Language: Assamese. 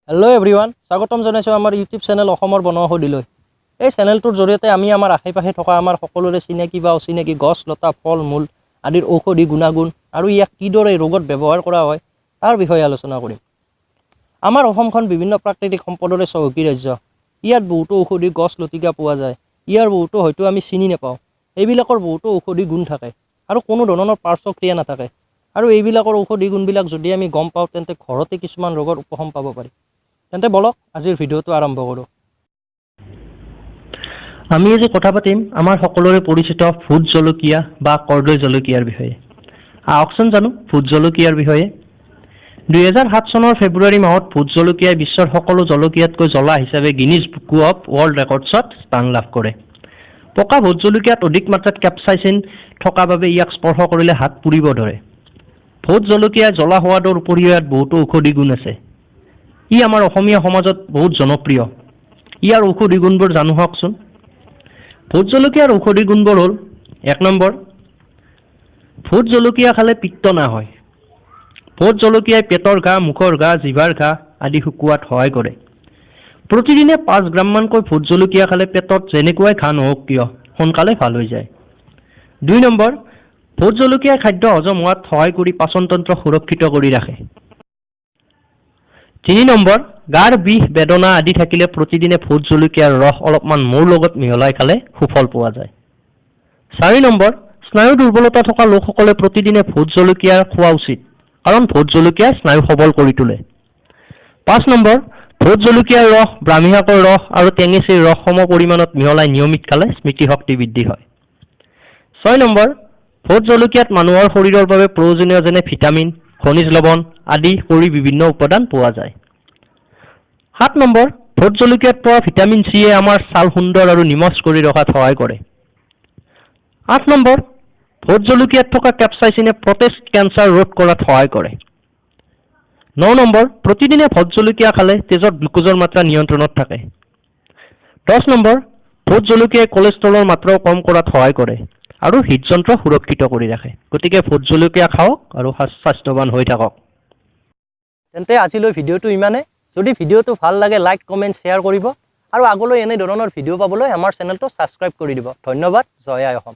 হেল্ল' এভৰিৱান, স্বাগতম জনাইছোঁ আমাৰ ইউটিউব চেনেল অসমৰ বনোৱা সুধিলৈ। এই চেনেলটোৰ জৰিয়তে আমি আমাৰ আশে পাশে থকা আমাৰ সকলোৰে চিনাকি বা অচিনাকি গছ লতা ফল মূল আদিৰ ঔষধি গুণাগুণ আৰু ইয়াক কিদৰে ৰোগত ব্যৱহাৰ কৰা হয় তাৰ বিষয়ে আলোচনা কৰিম। আমাৰ অসমখন বিভিন্ন প্ৰাকৃতিক সম্পদৰে চহকী ৰাজ্য। ইয়াত বহুতো ঔষধি গছ লতিকা পোৱা যায়। ইয়াৰ বহুতো হয়তো আমি চিনি নাপাওঁ। এইবিলাকৰ বহুতো ঔষধি গুণ থাকে আৰু কোনো ধৰণৰ পাৰ্শ্বক্ৰিয়া নাথাকে। আৰু এইবিলাকৰ ঔষধি গুণবিলাক যদি আমি গম পাওঁ তেন্তে ঘৰতে কিছুমান ৰোগৰ উপশম পাব পাৰি। তেন্তে বলক আজিৰ ভিডিঅ'টো আৰম্ভ কৰোঁ। আমি আজি কথা পাতিম আমাৰ সকলোৰে পৰিচিত ভোট জলকীয়া বা কৰ্দৈ জলকীয়াৰ বিষয়ে। আহকচোন জানো ভোট জলকীয়াৰ বিষয়ে। 2007 চনৰ ফেব্ৰুৱাৰী মাহত ভোট জলকীয়াই বিশ্বৰ সকলো জলকীয়াতকৈ জ্বলা হিচাপে গিনিজ বুক অৱ ৱৰ্ল্ড ৰেকৰ্ডছত স্থান লাভ কৰে। পকা ভোট জলকীয়াত অধিক মাত্ৰাত কেপচাইচিন থকা বাবে ইয়াক স্পৰ্শ কৰিলে হাত পুৰিব ধৰে। ভোট জলকীয়াই জ্বলা সোৱাদৰ উপৰিও ইয়াত বহুতো ঔষধি গুণ আছে। ই আমাৰ অসমীয়া সমাজত বহুত জনপ্ৰিয়। ইয়াৰ ঔষধি গুণবোৰ জানো হওকচোন। ভোট জলকীয়াৰ ঔষধি গুণবোৰ হ'ল: 1 নম্বৰ, ভোট জলকীয়া খালে পিত্ত নহয়। ভোট জলকীয়াই পেটৰ ঘাঁ, মুখৰ ঘাঁ, জিভাৰ ঘাঁ আদি শুকুৱাত সহায় কৰে। প্ৰতিদিনে 5 গ্ৰামমানকৈ ভোট জলকীয়া খালে পেটত যেনেকুৱাই ঘাঁ নহওক কিয় সোনকালে ভাল হৈ যায়। 2 নম্বৰ, ভোট জলকীয়াই খাদ্য হজম হোৱাত সহায় কৰি পাচনতন্ত্ৰ সুৰক্ষিত কৰি ৰাখে। 3 নম্বৰ, গাৰ বিষ বেদনা আদি থাকিলে প্ৰতিদিনে ভোট জলকীয়াৰ ৰস অলপমান মৌৰ লগত মিহলাই খালে সুফল পোৱা যায়। 4 নম্বৰ, স্নায়ু দুৰ্বলতা থকা লোকসকলে প্ৰতিদিনে ভোট জলকীয়া খোৱা উচিত, কাৰণ ভোট জলকীয়াই স্নায়ু সবল কৰি তোলে। 5 নম্বৰ, ভোট জলকীয়াৰ ৰস, ব্ৰাহ্মী শাকৰ ৰস আৰু টেঙেচীৰ ৰস সম পৰিমাণত মিহলাই নিয়মিত খালে স্মৃতিশক্তি বৃদ্ধি হয়। 6 নম্বৰ, ভোট জলকীয়াত মানুহৰ শৰীৰৰ বাবে প্ৰয়োজনীয় যেনে ভিটামিন, খনিজ লৱণ আদি কৰি বিভিন্ন উপাদান পোৱা যায়। 7 নম্বৰ, ভোট জলকীয়াত পোৱা ভিটামিন চিয়ে আমাৰ ছাল সুন্দৰ আৰু নিমজ কৰি ৰখাত সহায় কৰে। 8 নম্বৰ, ভোট জলকীয়াত থকা কেপচাইচিনে প্ৰটেষ্ট কেঞ্চাৰ ৰোধ কৰাত সহায় কৰে। 9 নম্বৰ, প্ৰতিদিনে ভোট জলকীয়া খালে তেজত গ্লুক'জৰ মাত্ৰা নিয়ন্ত্ৰণত থাকে। 10 নম্বৰ, ভোট জলকীয়াই কলেষ্ট্ৰলৰ মাত্ৰাও কম কৰাত সহায় কৰে আৰু হৃদযন্ত্ৰ সুৰক্ষিত কৰি ৰাখে। গতিকে ভোট জলকীয়া খাওক আৰু স্বাস্থ্যৱান হৈ থাকক। তেন্তে আজিলৈ ভিডিঅ'টো ইমানে। যদি ভিডিঅ'টো ভাল লাগে লাইক কমেণ্ট শ্বেয়াৰ কৰিব আৰু আগলৈ এনে ধৰণৰ ভিডিঅ' পাবলৈ আমাৰ চেনেলটো ছাবস্ক্ৰাইব কৰি দিব। ধন্যবাদ। জয় আই অসম।